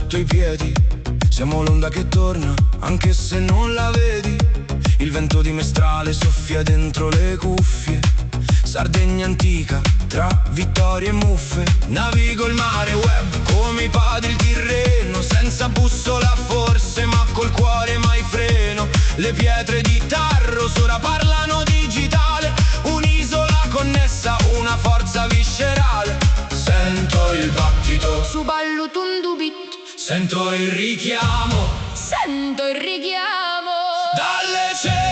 sotto i piedi. Siamo l'onda che torna, anche se non la vedi. Il vento di Mestrale soffia dentro le cuffie. Sardegna antica, tra vittorie e muffe. Navigo il mare web come i padri il Tirreno, senza bussola forse, ma col cuore mai freno. Le pietre di Tarros ora parlano digitale, un'isola connessa, una forza viscerale. Sento il battito su ballo tundubit, sento il richiamo sento il richiamo dalle cene.